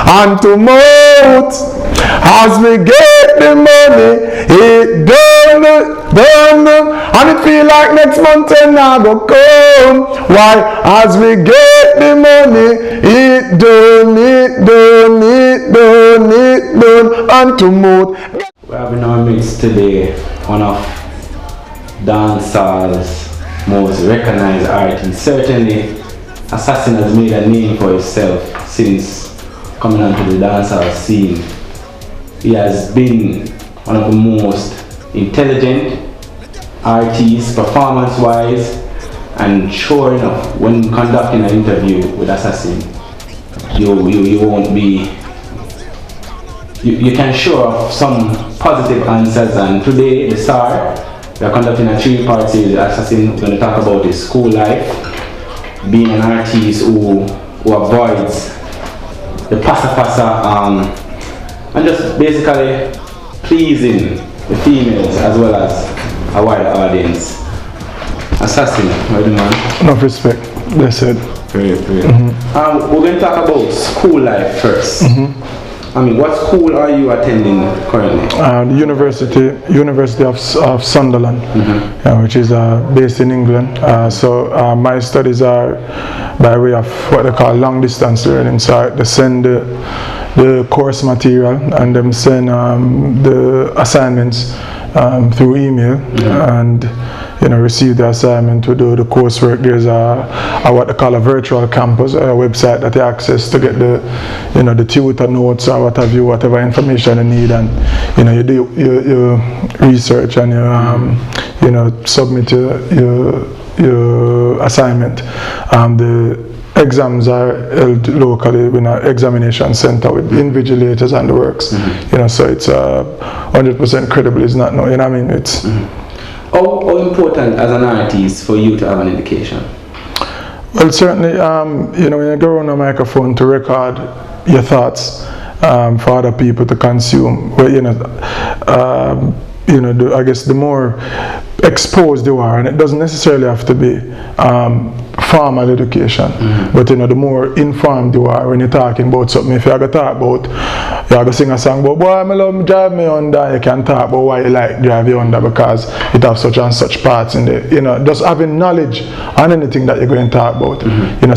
hand to mouth. As we get the money, it done, and it feel like next month and I go come. Why? As we get the money, it done, and to mouth. We have in our midst today one of dancehall's most recognized artists. Certainly, Assassin has made a name for himself since coming onto the dancehall scene. He has been one of the most intelligent artists, performance-wise, and sure enough, when conducting an interview with Assassin, you won't be. You can show off some positive answers, and today, the star, we are conducting a 3-part series with Assassin. We're going to talk about his school life, being an artist who avoids the pasa, and just basically pleasing the females as well as a wider audience. Assassin, how do you man? Enough respect, that's it. Great. We're going to talk about school life first. I mean, what school are you attending currently? The University of Sunderland, which is based in England. So my studies are by way of what they call long distance learning. So they send the course material and them send the assignments through email, and receive the assignment to do the coursework. There's a what they call a virtual campus, a website that you access to get the the tutor notes or whatever information you need, and you do your research and you submit your assignment. The exams are held locally in an examination center with invigilators and the works. So it's 100% credible. It's not, it's. How important as an artist for you to have an education? Well, certainly, when you go on a microphone to record your thoughts for other people to consume, well, I guess the more exposed you are, and it doesn't necessarily have to be formal education, but the more informed you are when you're talking about something. If you're going to talk about, you're going to sing a song about, boy, I love drive me under, you can talk about why you like drive you under because it has such and such parts in there. Just having knowledge on anything that you're going to talk about,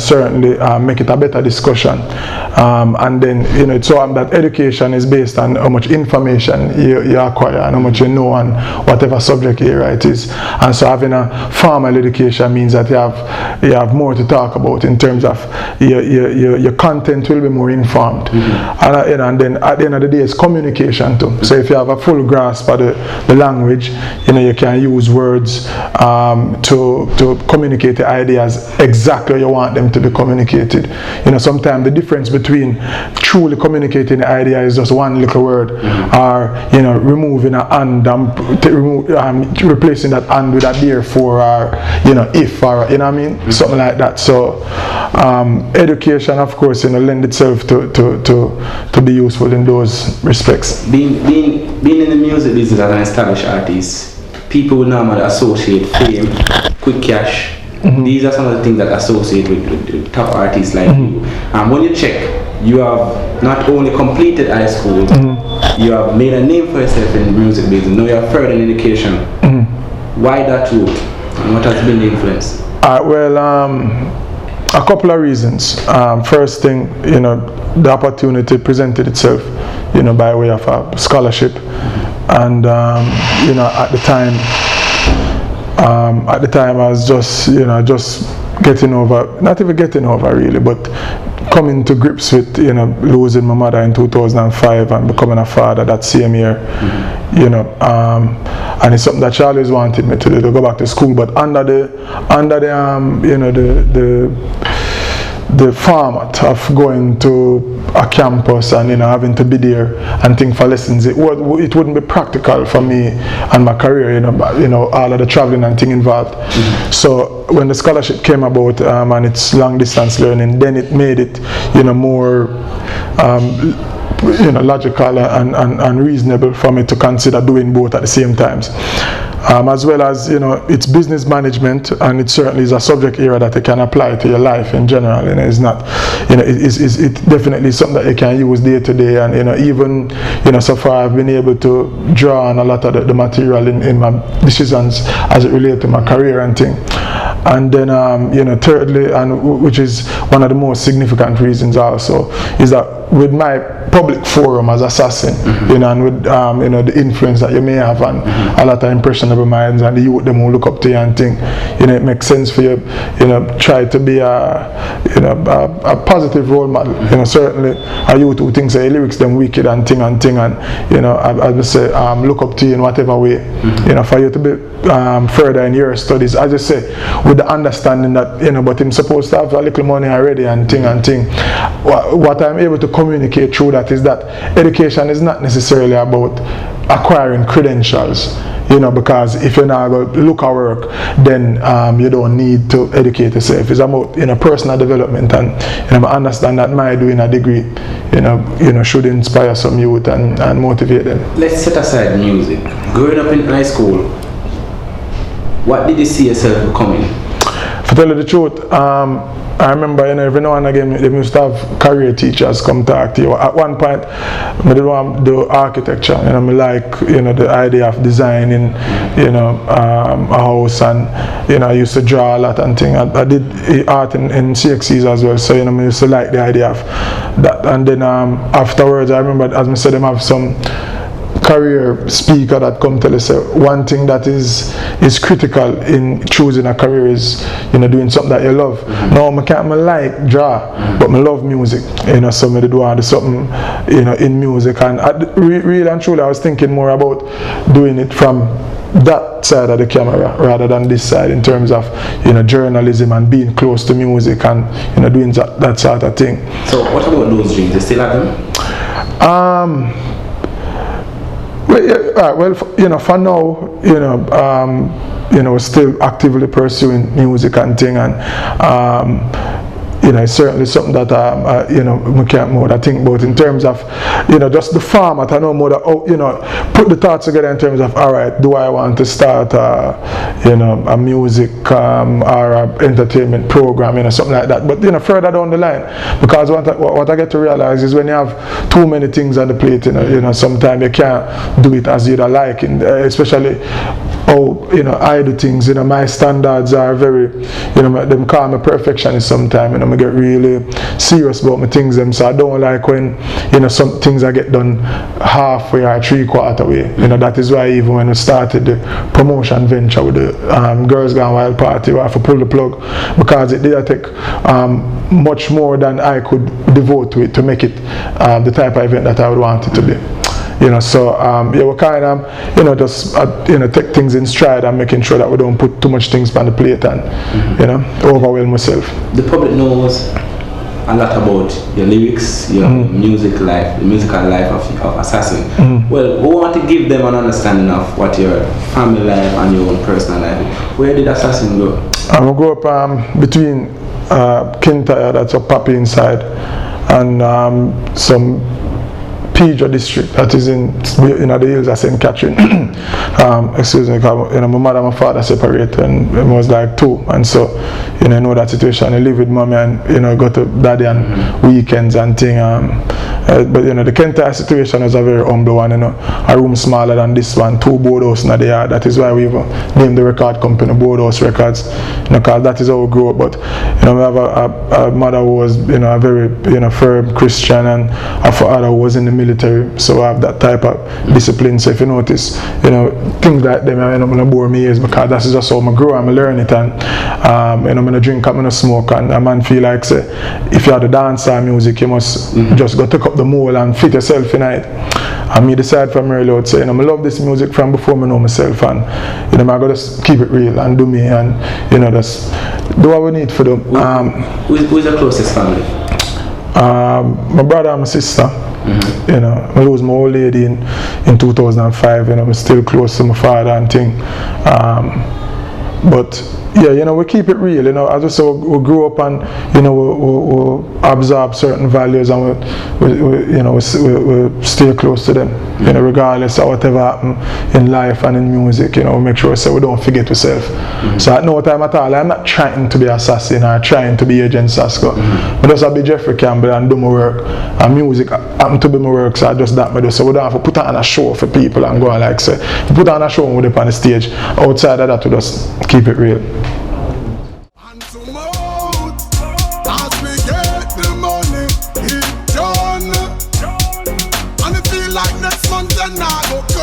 certainly make it a better discussion. And then, it's so that education is based on how much information you acquire and how much you know on whatever subject area it is. And so having a formal education means that you have more to talk about in terms of your content will be more informed. And then at the end of the day, it's communication too. So if you have a full grasp of the language, you can use words to communicate the ideas exactly how you want them to be communicated. Sometimes the difference between truly communicating the idea is just one little word, or removing a and replacing that and with a therefore, or if, or something like that. So education, of course, lend itself to be useful in those respects. Being in the music business as an established artist, people will normally associate fame, quick cash. These are some of the things that associate with top artists like you. When you check, you have not only completed high school, you have made a name for yourself in the music business. Now you have further education. Why that route? And what has been the influence? A couple of reasons. First thing, the opportunity presented itself, by way of a scholarship, and at the time I was just getting over, not even getting over really, but coming to grips with losing my mother in 2005 and becoming a father that same year. And it's something that she always wanted me to do, to go back to school, but under the format of going to a campus and having to be there and think for lessons, it wouldn't be practical for me and my career, all of the traveling and thing involved. So when the scholarship came about and it's long distance learning, then it made it more logical and reasonable for me to consider doing both at the same times. as well as, you know, it's business management, and it certainly is a subject area that you can apply to your life in general. You know, it's not, you know, it's definitely something that you can use day to day, and, you know, even, you know, so far I've been able to draw on a lot of the material in my decisions as it relates to my career and thing. And then, you know, thirdly, and which is one of the most significant reasons also, is that with my public forum as Assassin, you know, and with, you know, the influence that you may have on a lot of impressionable minds and the youth them who look up to you and think, you know, it makes sense for you, you know, try to be a, you know, a positive role model. You know, certainly a youth who thinks the lyrics them wicked and thing, and, you know, I would say, look up to you in whatever way, you know, for you to be further in your studies, as I say, with the understanding that, you know, but I'm supposed to have a little money already and thing. What I'm able to communicate through that is that education is not necessarily about acquiring credentials, you know, because if you're not going to look at work, then you don't need to educate yourself. It's about, you know, personal development, and, you know, I understand that my doing a degree, you know, should inspire some youth and motivate them. Let's set aside music. Growing up in high school, what did you see yourself becoming? To tell you the truth, I remember, you know, every now and again they used to have career teachers come talk to you. At one point, I did want to do architecture, you know, I like, you know, the idea of designing, you know, a house, and, you know, I used to draw a lot and thing. I did art in CXCs as well, so, you know, I used to like the idea of that. And then afterwards, I remember, as I said, them have some career speaker that come tell us one thing that is critical in choosing a career is, you know, doing something that you love. Now I can't like draw, but I love music, you know, so I do want to do something, you know, in music. And really and truly I was thinking more about doing it from that side of the camera rather than this side, in terms of, you know, journalism and being close to music and, you know, doing that sort of thing. So what about those dreams? You still have them? Well, you know, for now, you know, still actively pursuing music and thing, and you know, it's certainly something that you know, we can't more that think about in terms of, you know, just the format. I know more that, oh, you know, put the thoughts together in terms of, all right, do I want to start you know, a music or a entertainment program, you know, something like that. But, you know, further down the line, because what I get to realize is when you have too many things on the plate, you know, sometimes you can't do it as you'd like, especially how, you know, I do things. You know, my standards are very, you know, them call me perfectionist sometimes, you know, I get really serious about my things them, so I don't like when, you know, some things I get done halfway or 3/4 way. You know, that is why even when we started the promotion venture with the Girls Gone Wild party, we have to pull the plug, because it did take much more than I could devote to it to make it the type of event that I would want it to be. You know, so yeah, we kind of, you know, just you know, take things in stride and making sure that we don't put too much things on the plate and you know, overwhelm myself. The public knows a lot about your lyrics, your music life, the musical life of Assassin. Well, we want to give them an understanding of what your family life and your own personal life. Where did Assassin go? I grew up between Kintyre, that's a Papi inside, and some Pedro district that is in the hills of St. Catherine. Excuse me, because, you know, my mother and my father separated, and it was like 2, and so, you know that situation. I live with mommy and, you know, go to daddy on weekends and thing. But, you know, the Kintyre situation was a very humble one, you know, a room smaller than this one, 2 boardhouse in the yard. That is why we even named the record company Boardhouse Records, you know, because that is how we grew up. But, you know, we have a mother who was, you know, a very, you know, firm Christian, and a father who was in the military, so I have that type of discipline. So if you notice, you know, things like them, you know, I'm gonna bore me is because that's just how I grow and I learn it, and you know, I'm gonna drink, I'm gonna smoke, and a man feel like, say, if you have the dancer music, you must just go take up the mold and fit yourself in it. And me decide from early out, say, you know, I love this music from before I know myself, and, you know, I gotta just keep it real and do me, and, you know, just do what we need for them. Who's the closest family? My brother and my sister. You know, I lost my old lady in 2005, you know, I'm still close to my father and thing. But yeah, you know, we keep it real. You know, as I say, we grew up and, you know, we absorb certain values, and we stay close to them. You know, regardless of whatever happen in life and in music. You know, we make sure we don't forget ourselves. So at no time at all, I'm not trying to be assassin or trying to be Agent Sasko. I just be Jeffery Campbell and do my work. And music happen to be my work, so I just that me do. So we don't have to put on a show for people and go on like say. If we put on a show when we're up on the stage. Outside of that, we just keep it real. And to mouth, as we get the money, it done. And it feel like next month and I go